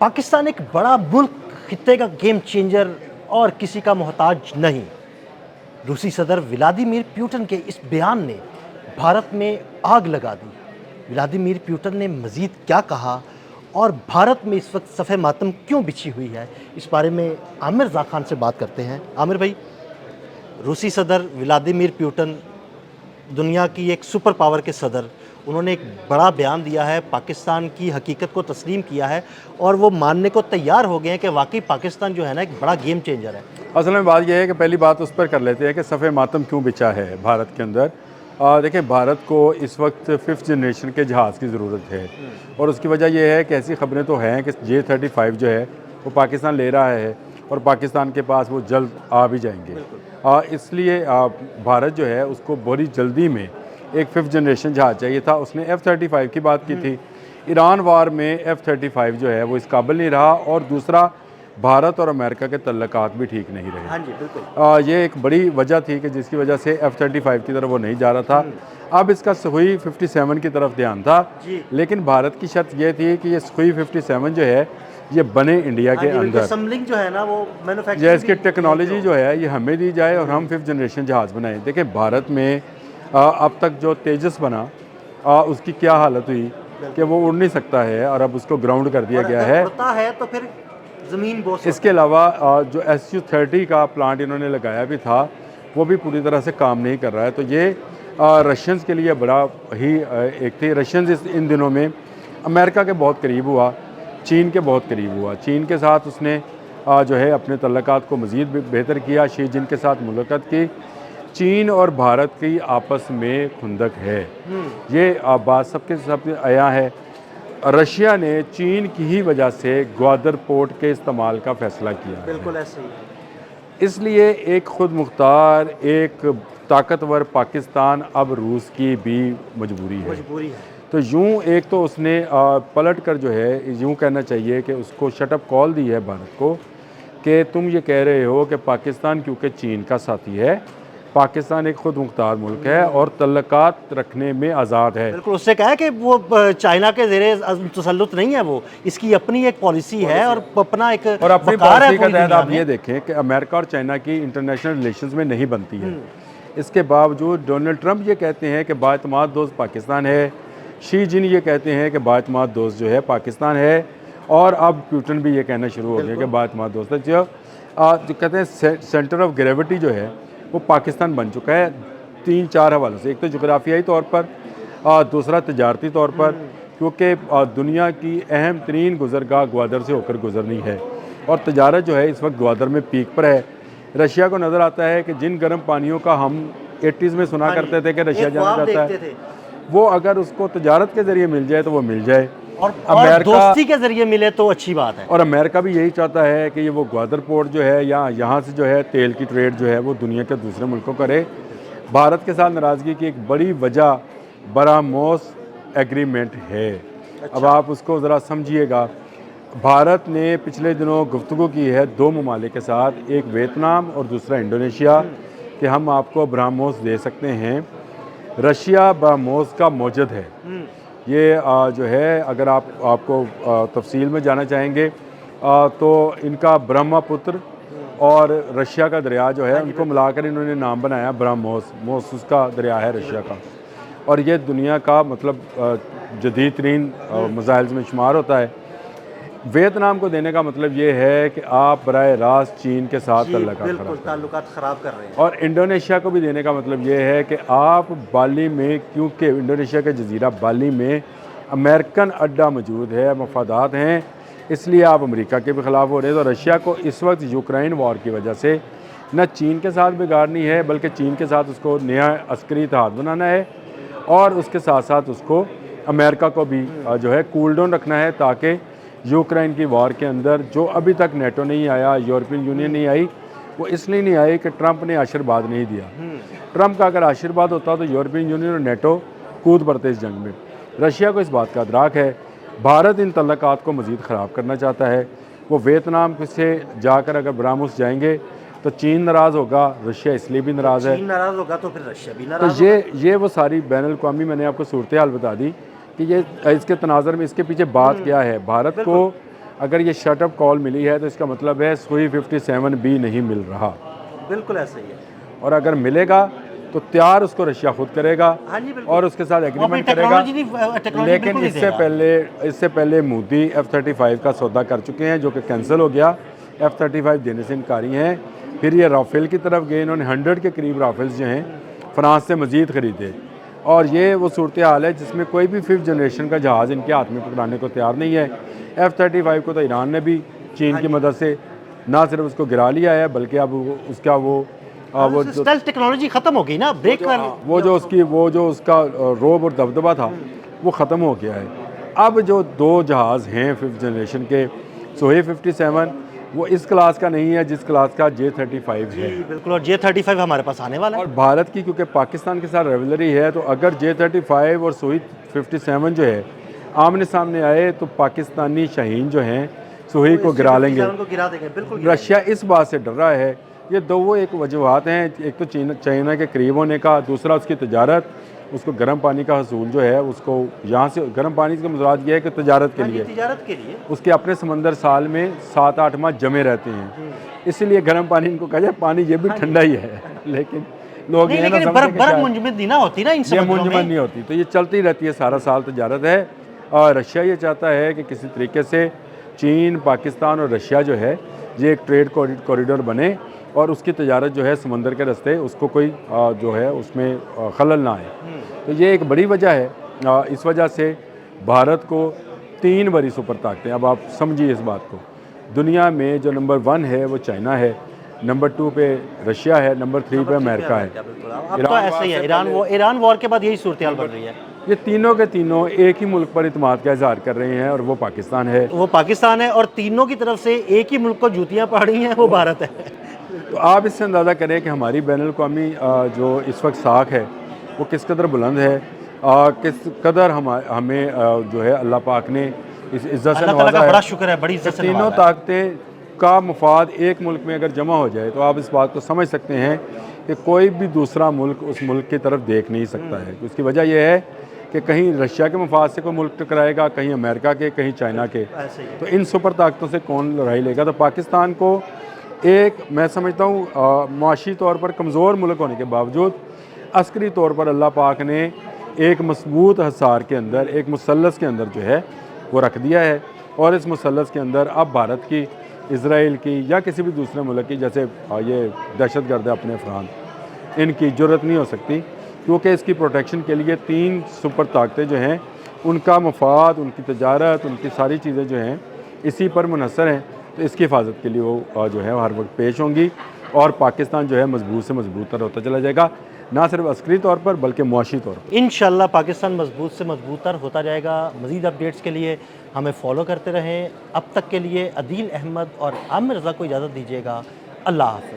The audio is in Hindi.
पाकिस्तान एक बड़ा मुल्क, खित्ते का गेम चेंजर और किसी का मोहताज नहीं। रूसी सदर व्लादिमीर पुतिन के इस बयान ने भारत में आग लगा दी। व्लादिमीर पुतिन ने मज़ीद क्या कहा और भारत में इस वक्त सफ़े मातम क्यों बिछी हुई है, इस बारे में आमिर ज़ा खान से बात करते हैं। आमिर भाई, रूसी सदर व्लादिमीर पुतिन दुनिया की एक सुपर पावर के सदर, उन्होंने एक बड़ा बयान दिया है, पाकिस्तान की हकीकत को तस्लीम किया है और वो मानने को तैयार हो गए हैं कि वाकई पाकिस्तान जो है ना एक बड़ा गेम चेंजर है। असल में बात यह है कि पहली बात उस पर कर लेते हैं कि सफ़े मातम क्यों बिछा है भारत के अंदर। देखिए, भारत को इस वक्त 5th जनरेशन के जहाज़ की ज़रूरत है और उसकी वजह यह है कि ऐसी ख़बरें तो हैं कि J-35 जो है वो पाकिस्तान ले रहा है और पाकिस्तान के पास वो जल्द आ भी जाएंगे। इसलिए भारत जो है उसको बड़ी जल्दी में एक 5th जनरेशन जहाज़ चाहिए था। उसने F-35 की बात की थी। ईरान वार में F-35 जो है वो इस काबिल नहीं रहा और दूसरा भारत और अमेरिका के तल्लकात भी ठीक नहीं रहे। हाँ जी, बिल्कुल। ये एक बड़ी वजह थी कि जिसकी वजह से F-35 की तरफ वो नहीं जा रहा था। अब इसका सुई 57 की तरफ ध्यान था, लेकिन भारत की शर्त ये थी कि ये सुई 57 जो है ये बने इंडिया के अंदर। असेंबलिंग जो है ना वो या मैन्युफैक्चरिंग इसकी टेक्नोलॉजी जो है ये हमें दी जाए और हम 5th जनरेशन जहाज़ बनाएं। देखिए, भारत में अब तक जो तेजस बना उसकी क्या हालत हुई कि वो उड़ नहीं सकता है और अब उसको ग्राउंड कर दिया गया है। उड़ता है तो फिर ज़मीन बोस। इसके अलावा जो Su-30 का प्लांट इन्होंने लगाया भी था वो भी पूरी तरह से काम नहीं कर रहा है। तो ये रशियंस के लिए बड़ा ही एक थी। रशियंस इन दिनों में अमेरिका के बहुत करीब हुआ, चीन के बहुत करीब हुआ। चीन के साथ उसने जो है अपने तल्लकात को मज़ीद बेहतर किया। शी जिन के साथ मुलाकात की। चीन और भारत की आपस में खुंदक है, ये बात सबके सब आया है। रशिया ने चीन की ही वजह से ग्वादर पोर्ट के इस्तेमाल का फैसला किया। बिल्कुल ऐसे ही है। इसलिए एक खुद मुख्तार, एक ताकतवर पाकिस्तान अब रूस की भी मजबूरी है। तो यूं एक तो उसने पलट कर जो है यूं कहना चाहिए कि उसको शटअप कॉल दी है भारत को कि तुम ये कह रहे हो कि पाकिस्तान क्योंकि चीन का साथी है, पाकिस्तान एक खुद मुख्तार मुल्क है और तल्लकात रखने में आज़ाद है। बिल्कुल, उससे कहा है कि वो चाइना के ज़ेरे तसल्लुत नहीं है, वो इसकी अपनी एक पॉलिसी है और अपना एक और अपनी वक़ार है पॉलिसी का पूरी तहत दुनिया आप में। ये देखें कि अमेरिका और चाइना की इंटरनेशनल रिलेशंस में नहीं बनती है। इसके बावजूद डोनाल्ड ट्रंप ये कहते हैं कि बाएतमाद दोस्त पाकिस्तान है, शी जिन ये कहते हैं कि बाएतमाद दोस्त जो है पाकिस्तान है और अब पुतिन भी ये कहना शुरू हो गया कि बाएतमाद दोस्त है। जो कहते हैं सेंटर ऑफ ग्रेविटी जो है वो पाकिस्तान बन चुका है 3-4 हवालों से। एक तो जोग्राफियाई तौर पर, दूसरा तजारती तौर पर, क्योंकि दुनिया की अहम तरीन गुजरगाह ग्वादर से होकर गुजरनी है और तजारत जो है इस वक्त ग्वादर में पीक पर है। रशिया को नज़र आता है कि जिन गर्म पानियों का हम 80s में सुना करते थे कि रशिया जाना चाहता है, वो अगर उसको तजारत के ज़रिए मिल जाए तो वो मिल जाए और दोस्ती के ज़रिए मिले तो अच्छी बात है। और अमेरिका भी यही चाहता है कि ये वो ग्वादर पोर्ट जो है या यहाँ से जो है तेल की ट्रेड जो है वो दुनिया के दूसरे मुल्कों करे। भारत के साथ नाराज़गी की एक बड़ी वजह ब्रह्मोस एग्रीमेंट है। अब आप उसको ज़रा समझिएगा। भारत ने पिछले दिनों गुफ्तगू की है 2 ममालिक के साथ, एक वियतनाम और दूसरा इंडोनेशिया, कि हम आपको ब्रह्मोस दे सकते हैं। रशिया ब्रह्मोस का मौजद है। ये जो है अगर आपको तफसील में जाना चाहेंगे तो इनका ब्रह्मपुत्र और रशिया का दरिया जो है उनको मिलाकर इन्होंने नाम बनाया ब्रह्मोस। मोस उसका दरिया है रशिया का और ये दुनिया का मतलब जदीद तरीन मिसाइल्स में शुमार होता है। वियतनाम को देने का मतलब ये है कि आप बराह रास्त चीन के साथ ताल्लुकात ख़राब कर रहे हैं। और इंडोनेशिया को भी देने का मतलब ये है कि आप बाली में, क्योंकि इंडोनेशिया के जजीरा बाली में अमेरिकन अड्डा मौजूद है, मफादात हैं, इसलिए आप अमेरिका के भी ख़िलाफ़ हो रहे हैं। तो रशिया को इस वक्त यूक्रेन वॉर की वजह से न चीन के साथ बिगाड़नी है बल्कि चीन के साथ उसको नया अस्करी इत्तेहाद बनाना है और उसके साथ साथ उसको अमेरिका को भी जो है कूल डाउन रखना है, ताकि यूक्रेन की वॉर के अंदर जो अभी तक नेटो नहीं आया, यूरोपियन यूनियन नहीं आई, वो इसलिए नहीं आई कि ट्रंप ने आशीर्वाद नहीं दिया। ट्रंप का अगर आशीर्वाद होता तो यूरोपियन यूनियन और नेटो कूद पड़ते इस जंग में। रशिया को इस बात का अदराक है। भारत इन तल्लकात को मज़ीद ख़राब करना चाहता है। वो वियतनाम से जाकर अगर ब्रह्मोस जाएंगे तो चीन नाराज़ होगा, रशिया इसलिए भी नाराज़ है। चीन नाराज़ होगा तो फिर रशिया भी नाराज़ होगा। तो ये वो सारी बैनुल-अक़वामी मैंने आपको सूरत हाल बता दी कि ये इसके तनाज़र में इसके पीछे बात क्या है। भारत को अगर ये शटअप कॉल मिली है तो इसका मतलब है सुई 57B नहीं मिल रहा, बिल्कुल ऐसा ही है। और अगर मिलेगा तो तैयार उसको रशिया खुद करेगा हाँ जी, बिल्कुल। और उसके साथ वो अपनी एग्रीमेंट करेगा। टेक्नोलॉजी लेकिन बिल्कुल नहीं देगा। इससे पहले मोदी F-35 का सौदा कर चुके हैं जो कि कैंसिल हो गया। F-35 देने से इनकारी हैं। फिर ये राफेल की तरफ गए, इन्होंने 100 के करीब राफेल्स जो हैं फ्रांस से मज़ीद ख़रीदे, और ये वो सूरत हाल है जिसमें कोई भी 5th जनरेशन का जहाज़ इनके हाथ में पकड़ाने को तैयार नहीं है। F-35 को तो ईरान ने भी चीन की मदद से ना सिर्फ उसको गिरा लिया है, बल्कि अब उसका वो स्टेल्थ टेक्नोलॉजी खत्म हो गई ना, ब्रेक कर वो जो उसका रोब और दबदबा था वो ख़त्म हो गया है। अब जो 2 जहाज़ हैं 5th जनरेशन के, सुहेई 57 वो इस क्लास का नहीं है जिस क्लास का J-35 है। बिल्कुल, और J-35 हमारे पास आने वाला है। और भारत की क्योंकि पाकिस्तान के साथ रेवलरी है, तो अगर J-35 और सुहेई 57 जो है आमने सामने आए तो पाकिस्तानी शाहीन जो हैं सुहेई को गिरा लेंगे। गिरा देंगे, बिल्कुल। रशिया इस बात से डर रहा है। ये दो एक वजूहत हैं, एक तो चाइना के करीब होने का, दूसरा उसकी तजारत, उसको गर्म पानी का हसूल जो है उसको यहाँ से गर्म पानी का मुराद ये है कि तजारत के लिए उसके अपने समंदर साल में 7-8 माह जमे रहते हैं, इसलिए गर्म पानी इनको कहा जाए। पानी ये भी ठंडा ही है, लेकिन लोग ये ना समझते हैं बर्फ मुंजमद नहीं ना होती ना इन समुद्रों में, मुंजमद नहीं होती, तो ये चलती रहती है सारा साल तजारत है। और रशिया ये चाहता है कि किसी तरीके से चीन, पाकिस्तान और रशिया जो है ये एक ट्रेड कॉरिडोर बने और उसकी तजारत जो है समंदर के रास्ते उसको कोई जो है उसमें खलल ना आए। तो ये एक बड़ी वजह है। इस वजह से भारत को 3 बड़ी सुपर ताकतें, अब आप समझिए इस बात को, दुनिया में जो नंबर 1 है वो चाइना है, नंबर 2 पे रशिया है, नंबर 3 पे अमेरिका है। अब तो ऐसा ही है, ईरान वॉर के बाद यही सूरत हाल बन रही है। ये तीनों के तीनों एक ही मुल्क पर इत्मीनाद का इजहार कर रहे हैं और वो पाकिस्तान है। और तीनों की तरफ से एक ही मुल्क को जूतियाँ पड़ी हैं, वो भारत है। तो आप इससे अंदाज़ा करें कि हमारी बैनुल-अक़वामी जो इस वक्त साख है वो किस कदर बुलंद है, किस कदर हमें जो है अल्लाह पाक ने इस इज़्ज़त से नवाजा है। बड़ा शुक्र है, बड़ी इज़्ज़त से तीनों ताकतें का मुफाद एक मुल्क में अगर जमा हो जाए तो आप इस बात को समझ सकते हैं कि कोई भी दूसरा मुल्क उस मुल्क की तरफ देख नहीं सकता है। उसकी वजह यह है कि कहीं रशिया के मफाद से कोई मुल्क टकराएगा, कहीं अमेरिका के, कहीं चाइना के, तो इन सुपर ताकतों से कौन लड़ाई लेगा। तो पाकिस्तान को एक मैं समझता हूँ मुआशी तौर पर कमज़ोर मुल्क होने के बावजूद अस्करी तौर पर अल्लाह पाक ने एक मजबूत हसार के अंदर, एक मुसल्लस के अंदर जो है वो रख दिया है, और इस मुसल्लस के अंदर अब भारत की, इज़राइल की या किसी भी दूसरे मुल्क की, जैसे ये दहशतगर्द अपने अफगान, इनकी ज़रूरत नहीं हो सकती, क्योंकि इसकी प्रोटेक्शन के लिए 3 सुपर ताकतें जो हैं उनका मफाद, उनकी तजारत, उनकी सारी चीज़ें जो हैं इसी पर मुनहसर हैं। तो इसकी हिफाजत के लिए वो जो है हर वक्त पेश होंगी और पाकिस्तान जो है मजबूत से मजबूत तर होता चला जाएगा, ना सिर्फ अस्करी तौर पर बल्कि मुआशी तौर पर। इंशाल्लाह पाकिस्तान मजबूत से मजबूत तर होता जाएगा। मज़ीद अपडेट्स के लिए हमें फॉलो करते रहें। अब तक के लिए अदील अहमद और आमिर रज़ा को इजाज़त दीजिएगा। अल्लाह हाफ़िज़।